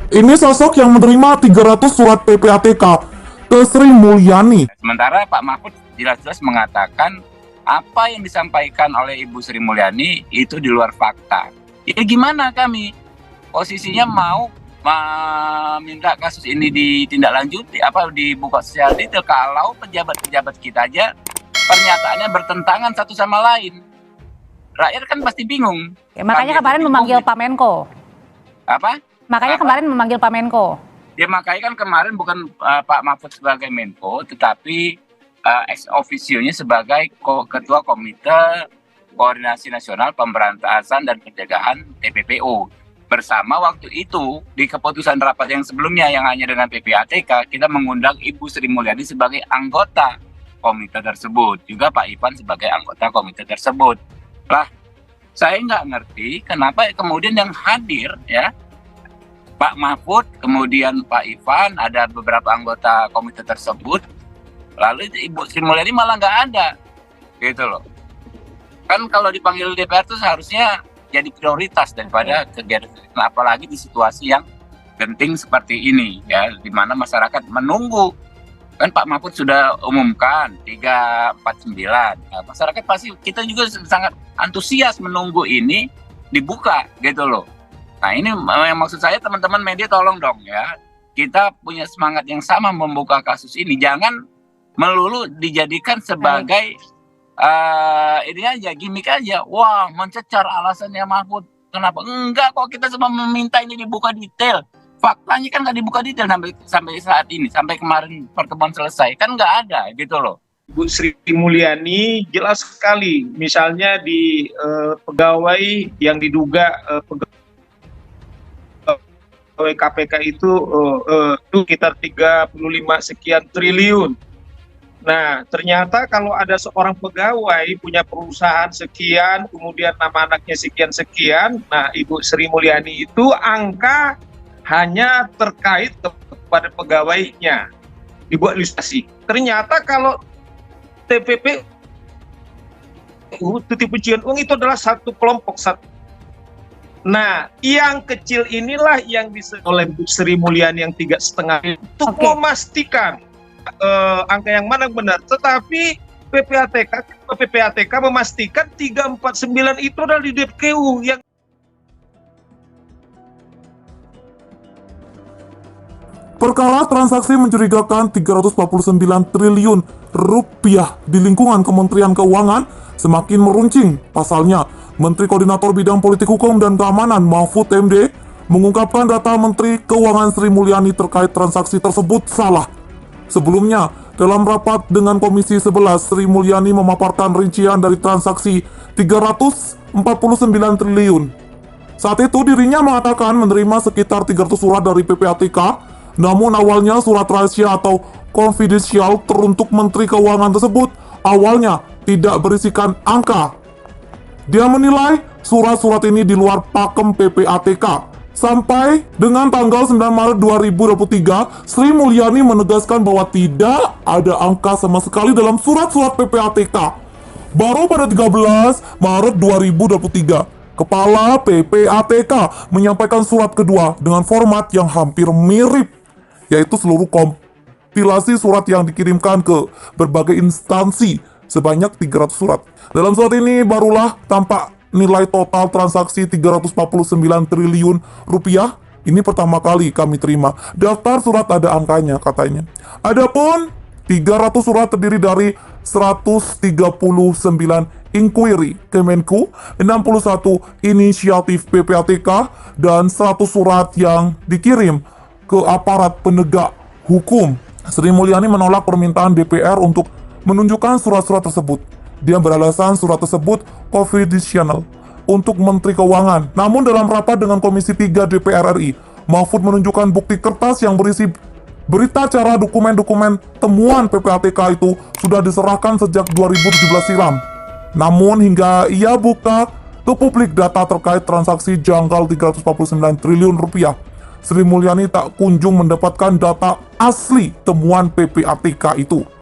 Ini sosok yang menerima 300 surat PPATK ke Sri Mulyani. Sementara Pak Mahfud jelas-jelas mengatakan apa yang disampaikan oleh Ibu Sri Mulyani itu di luar fakta. Ya gimana kami? Posisinya mau meminta kasus ini ditindaklanjuti, dibuka secara detail kalau pejabat-pejabat kita aja pernyataannya bertentangan satu sama lain. Rakyat kan pasti bingung. Ya, makanya kemarin memanggil Pak Menko. Apa? Makanya kemarin memanggil Pak Menko. Ya makanya kan kemarin bukan Pak Mahfud sebagai Menko, tetapi ex officio-nya sebagai Ketua Komite Koordinasi Nasional Pemberantasan dan Pencegahan TPPO. Bersama waktu itu di keputusan rapat yang sebelumnya yang hanya dengan PPATK, kita mengundang Ibu Sri Mulyani sebagai anggota komite tersebut, juga Pak Ivan sebagai anggota komite tersebut. Lah, saya nggak ngerti kenapa kemudian yang hadir ya Pak Mahfud, kemudian Pak Ivan, ada beberapa anggota komite tersebut, lalu Ibu Sri Mulyani malah nggak ada, gitu loh. Kan kalau dipanggil DPR itu seharusnya jadi prioritas daripada kegiatan, apalagi di situasi yang genting seperti ini, ya, di mana masyarakat menunggu. Kan Pak Mahfud sudah umumkan 349. Nah, masyarakat pasti, kita juga sangat antusias menunggu ini dibuka, gitu loh. Nah ini yang maksud saya, teman-teman media tolong dong ya, kita punya semangat yang sama membuka kasus ini, jangan melulu dijadikan sebagai ini aja, gimmick aja. Wah, mencecar alasannya Mahfud, kenapa? Enggak kok, kita semua meminta ini dibuka detail. Faktanya kan nggak dibuka detail sampai saat ini, sampai kemarin pertemuan selesai, kan nggak ada gitu loh. Bu Sri Mulyani jelas sekali, misalnya di pegawai yang diduga pegawai KPK itu sekitar 35 sekian triliun. Nah, ternyata kalau ada seorang pegawai punya perusahaan sekian, kemudian nama anaknya sekian-sekian, nah Ibu Sri Mulyani itu angka hanya terkait kepada pegawainya, dibuat ilustrasi. Ternyata kalau TPP Tuti Pencucian Uang itu adalah satu kelompok, Nah, yang kecil inilah yang disebut oleh Bu Sri Mulyani yang 3,5 untuk memastikan angka yang mana benar. Tetapi PPATK memastikan 349 itu adalah di DPKU yang Perkara transaksi mencurigakan 349 triliun rupiah di lingkungan Kementerian Keuangan semakin meruncing. Pasalnya, Menteri Koordinator Bidang Politik Hukum dan Keamanan Mahfud MD mengungkapkan data Menteri Keuangan Sri Mulyani terkait transaksi tersebut salah. Sebelumnya, dalam rapat dengan Komisi 11, Sri Mulyani memaparkan rincian dari transaksi 349 triliun. Saat itu dirinya mengatakan menerima sekitar 300 surat dari PPATK, namun awalnya surat rahasia atau confidential teruntuk Menteri Keuangan tersebut awalnya tidak berisikan angka. Dia menilai surat-surat ini di luar pakem PPATK. Sampai dengan tanggal 9 Maret 2023, Sri Mulyani menegaskan bahwa tidak ada angka sama sekali dalam surat-surat PPATK. Baru pada 13 Maret 2023, Kepala PPATK menyampaikan surat kedua dengan format yang hampir mirip, yaitu seluruh kompilasi surat yang dikirimkan ke berbagai instansi sebanyak 300 surat. Dalam surat ini barulah tampak nilai total transaksi 349 triliun rupiah. Ini pertama kali kami terima. Daftar surat ada angkanya katanya. Adapun 300 surat terdiri dari 139 inquiry Kemenku, 61 inisiatif PPATK, dan 100 surat yang dikirim ke aparat penegak hukum. Sri Mulyani menolak permintaan DPR untuk menunjukkan surat-surat tersebut. Dia beralasan surat tersebut confidential untuk Menteri Keuangan. Namun dalam rapat dengan Komisi 3 DPR RI, Mahfud menunjukkan bukti kertas yang berisi berita acara dokumen-dokumen temuan PPATK itu sudah diserahkan sejak 2017 silam. Namun hingga ia buka ke publik data terkait transaksi janggal 349 triliun rupiah, Sri Mulyani tak kunjung mendapatkan data asli temuan PPATK itu.